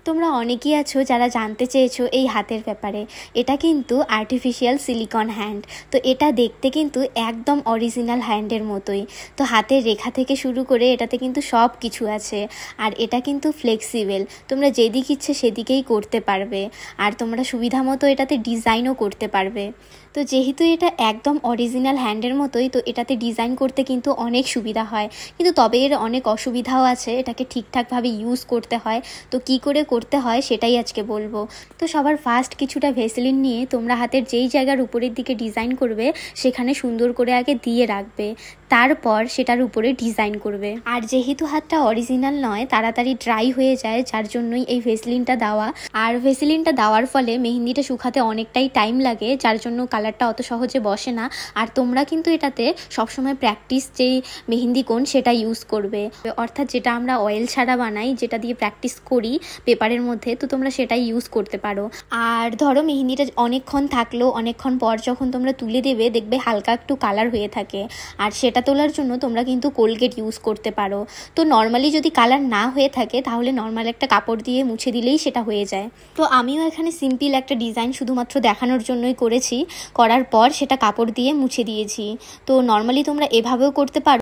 তোমরা অনেকেই আছো যারা জানতে চেয়েছো এই হাতের ব্যাপারে। এটা কিন্তু আর্টিফিশিয়াল সিলিকন হ্যান্ড। তো এটা দেখতে কিন্তু একদম অরিজিনাল হ্যান্ডের মতোই। তো হাতের রেখা থেকে শুরু করে এটাতে কিন্তু সব কিছু আছে। আর এটা কিন্তু ফ্লেক্সিবল, তোমরা যেদিক ইচ্ছে সেদিকেই করতে পারবে। আর তোমরা সুবিধা মতো এটাতে ডিজাইনও করতে পারবে। তো যেহেতু এটা একদম অরিজিনাল হ্যান্ডের মতোই, তো এটাতে ডিজাইন করতে কিন্তু অনেক সুবিধা হয়। কিন্তু তবে এর অনেক অসুবিধাও আছে, এটাকে ঠিকঠাকভাবে ইউজ করতে হয়। তো কি করে করতে হয় সেটাই আজকে বলবো। তো সবার ফার্স্ট কিছুটা ভেসলিন নিয়ে তোমরা হাতের যেই জায়গার উপরের দিকে ডিজাইন করবে সেখানে সুন্দর করে আগে দিয়ে রাখবে, তারপর সেটার উপরে ডিজাইন করবে। আর যেহেতু হাতটা অরিজিনাল নয়, তাড়াতাড়ি ড্রাই হয়ে যায়, যার জন্যই এই ভেসলিনটা দেওয়া। আর ভেসলিনটা দেওয়ার ফলে মেহেন্দিটা শুকাতে অনেকটাই টাইম লাগে, যার জন্য কালারটা অত সহজে বসে না। আর তোমরা কিন্তু এটাতে সবসময় প্র্যাকটিস যেই মেহেন্দি কোন সেটা ইউজ করবে, অর্থাৎ যেটা আমরা অয়েল ছাড়া বানাই, যেটা দিয়ে প্র্যাকটিস করি পেপারের মধ্যে, তো তোমরা সেটাই ইউজ করতে পারো। আর ধরো মেহেন্দিটা অনেকক্ষণ থাকলো, অনেকক্ষণ পর যখন তোমরা তুলে দেবে দেখবে হালকা একটু কালার হয়ে থাকে। আর সেটা তোলার জন্য তোমরা কিন্তু কোলগেট ইউজ করতে পারো। তো নর্মালি যদি কালার না হয়ে থাকে তাহলে নর্মাল একটা কাপড় দিয়ে মুছে দিলেই সেটা হয়ে যায়। তো আমিও এখানে সিম্পল একটা ডিজাইন শুধুমাত্র দেখানোর জন্যই করেছি, করার পর সেটা কাপড় দিয়ে মুছে দিয়েছি। তো নর্মালি তোমরা এভাবেও করতে পারো।